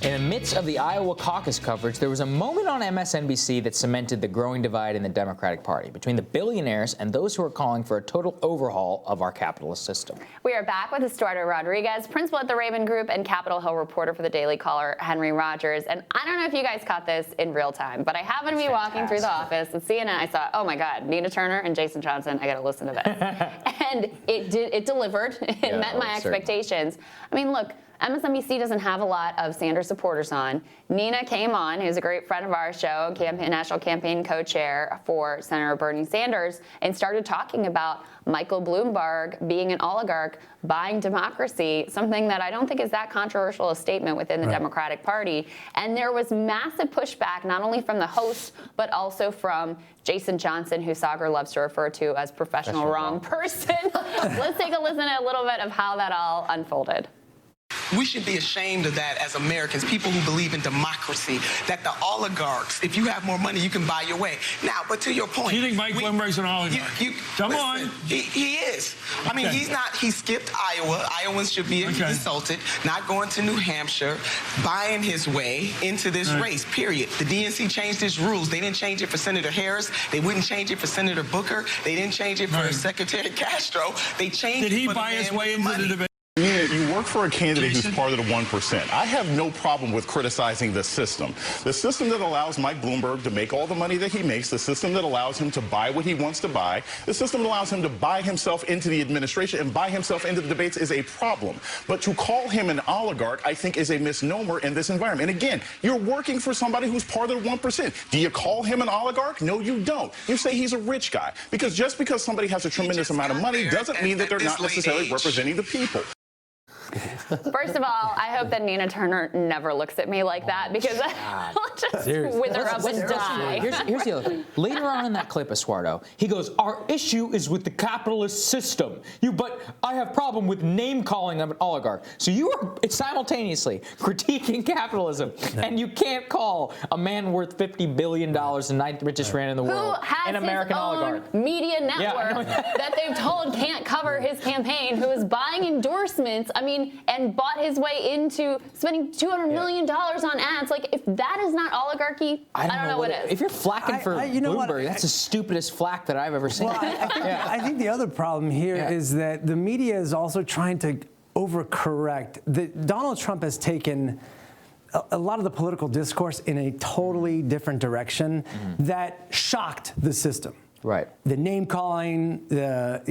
In the midst of the Iowa caucus coverage, there was a moment on MSNBC that cemented the growing divide in the Democratic Party between the billionaires and those who are calling for a total overhaul of our capitalist system. We are back with Estuardo Rodriguez, principal at the Raven Group and Capitol Hill reporter for the Daily Caller, Henry Rogers. And I don't know if you guys caught this in real time, but I happened to be walking through the office at CNN. I saw, oh my God, Nina Turner and Jason Johnson. I got to listen to this. And it delivered. It met my expectations. I mean, look, MSNBC doesn't have a lot of Sanders supporters on. Nina came on, who's a great friend of our show, national campaign co-chair for Senator Bernie Sanders, and started talking about Michael Bloomberg being an oligarch, buying democracy, something that I don't think is that controversial a statement within the Democratic Party. And there was massive pushback, not only from the host, but also from Jason Johnson, who Sagar loves to refer to as professional wrong person. Let's take a listen to a little bit of how that all unfolded. We should be ashamed of that as Americans, people who believe in democracy, that the oligarchs, if you have more money, you can buy your way. Now, but to your point. You think Mike Bloomberg's an oligarch? Come on. He is. I mean, he's not, he skipped Iowa. Iowans should be insulted, not going to New Hampshire, buying his way into this race, period. The DNC changed its rules. They didn't change it for Senator Harris. They wouldn't change it for Senator Booker. They didn't change it for Secretary Castro. They changed it for the man with money. Did he buy his way into the debate? You work for a candidate who's part of the 1%. I have no problem with criticizing the system. The system that allows Mike Bloomberg to make all the money that he makes, the system that allows him to buy what he wants to buy, the system that allows him to buy himself into the administration and buy himself into the debates is a problem. But to call him an oligarch, I think, is a misnomer in this environment. And again, you're working for somebody who's part of the 1%. Do you call him an oligarch? No, you don't. You say he's a rich guy. Because just because somebody has a tremendous amount of money doesn't mean that they're not necessarily representing the people. First of all, I hope that Nina Turner never looks at me like that, because I'll just wither up and die. Here's the other thing. Later on in that clip, Estuardo, he goes, our issue is with the capitalist system. But I have problem with name calling of an oligarch. So you are simultaneously critiquing capitalism, and you can't call a man worth $50 billion, the ninth richest man in the world, an American oligarch. Who has his own media network that they've told can't cover his campaign, who is buying endorsements. I mean, and bought his way into spending $200 million on ads. Like, if that is not oligarchy, I don't know what is. If you're flacking for Bloomberg, that's the stupidest flack that I've ever seen. Well, I think the other problem here is that the media is also trying to overcorrect. Donald Trump has taken a lot of the political discourse in a totally different direction that shocked the system. Right. The name calling, the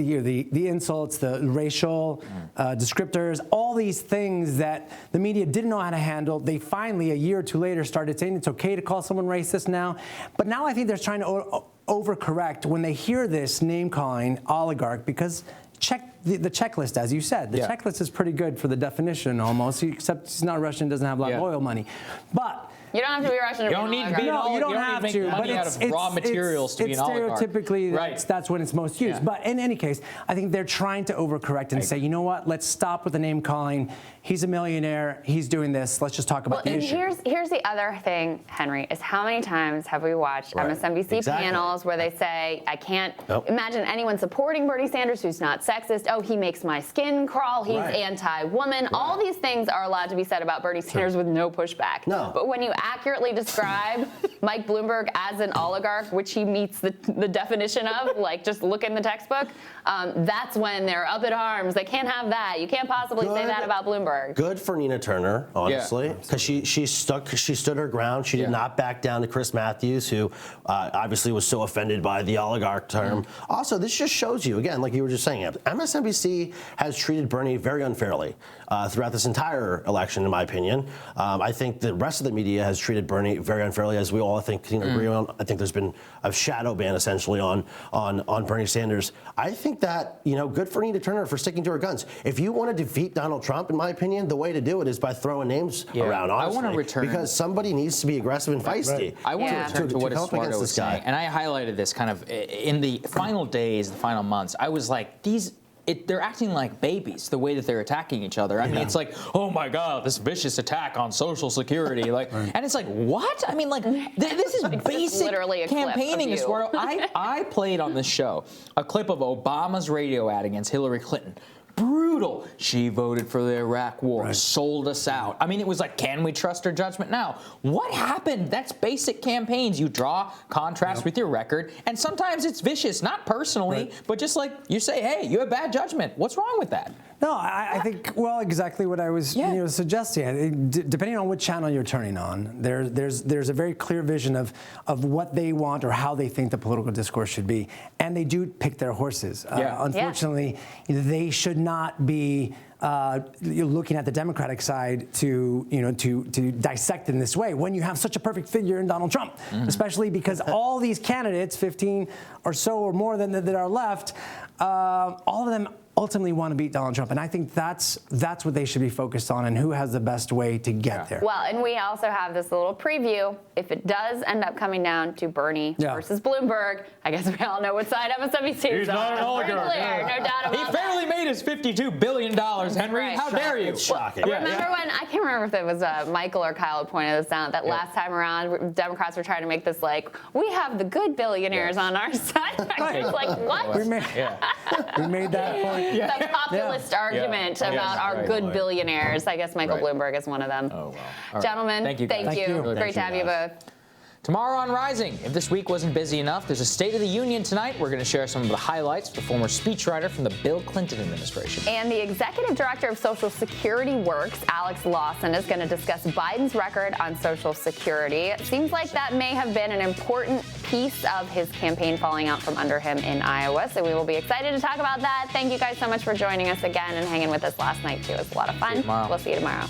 insults, the racial descriptors, all these things that the media didn't know how to handle. They finally, a year or two later, started saying it's okay to call someone racist now. But now I think they're trying to overcorrect when they hear this name calling oligarch, because check the checklist, as you said. The checklist is pretty good for the definition almost, except he's not Russian, doesn't have a lot of oil money. But you don't have to be Russian. You don't need to be an oligarch. You don't have to. Money out of raw materials to be an oligarch. Stereotypically, that's when it's most used. But in any case, I think they're trying to overcorrect and say, you know what? Let's stop with the name calling. He's a millionaire. He's doing this. Let's just talk about the issue. Here's the other thing, Henry, is how many times have we watched MSNBC panels where they say, I can't imagine anyone supporting Bernie Sanders who's not sexist. Oh, he makes my skin crawl. He's anti-woman. All these things are allowed to be said about Bernie Sanders with no pushback. But when you accurately describe Mike Bloomberg as an oligarch, which he meets the definition of, like just look in the textbook, that's when they're up in arms. They can't have that. You can't possibly say that about Bloomberg. Good for Nina Turner, honestly, because she stood her ground. She did not back down to Chris Matthews, who obviously was so offended by the oligarch term. Also, this just shows you, again, like you were just saying, MSNBC has treated Bernie very unfairly throughout this entire election, in my opinion. I think the rest of the media has treated Bernie very unfairly, as we all, I think, can agree on. I think there's been a shadow ban, essentially, on Bernie Sanders. I think that, good for Nina Turner for sticking to her guns. If you want to defeat Donald Trump, in my opinion, the way to do it is by throwing names around, honestly. I want to return. Because somebody needs to be aggressive and feisty. I want to return to what Estuardo was saying. And I highlighted this kind of in the final days, the final months. I was like, they're acting like babies, the way that they're attacking each other. I mean, it's like, oh my God, this vicious attack on Social Security. And it's like, what? I mean, this is basic campaigning. I played on this show a clip of Obama's radio ad against Hillary Clinton. Brutal. brutal. She voted for the Iraq war, sold us out. I mean, it was like, can we trust her judgment now? What happened? That's basic campaigns. You draw contrast with your record, and sometimes it's vicious, not personally, but just like you say, hey, you have bad judgment. What's wrong with that? No, I think, well, exactly what I was suggesting. Depending on which channel you're turning on, there's a very clear vision of what they want or how they think the political discourse should be. And they do pick their horses. Unfortunately, they should not be looking at the Democratic side to dissect in this way when you have such a perfect figure in Donald Trump, especially because all these candidates, 15 or so or more than that are left, all of them ultimately want to beat Donald Trump, and I think that's what they should be focused on, and who has the best way to get there. Well, and we also have this little preview. If it does end up coming down to Bernie versus Bloomberg, I guess we all know what side MSNBC is on. He's not an oligarch. No doubt about He barely made his $52 billion, Henry. Right. How dare you? It's shocking. Remember when, I can't remember if it was Michael or Kyle who pointed this out, that last time around, Democrats were trying to make this like, we have the good billionaires on our side. It's like, what? We made that point. The populist argument about our good billionaires. I guess Michael Bloomberg is one of them. Oh, well. Right. Gentlemen, thank you. Thank you. Really Great to have you both. Tomorrow on Rising, if this week wasn't busy enough, there's a State of the Union tonight. We're going to share some of the highlights with the former speechwriter from the Bill Clinton administration. And the executive director of Social Security Works, Alex Lawson, is going to discuss Biden's record on Social Security. It seems like that may have been an important piece of his campaign falling out from under him in Iowa. So we will be excited to talk about that. Thank you guys so much for joining us again and hanging with us last night, too. It was a lot of fun. We'll see you tomorrow.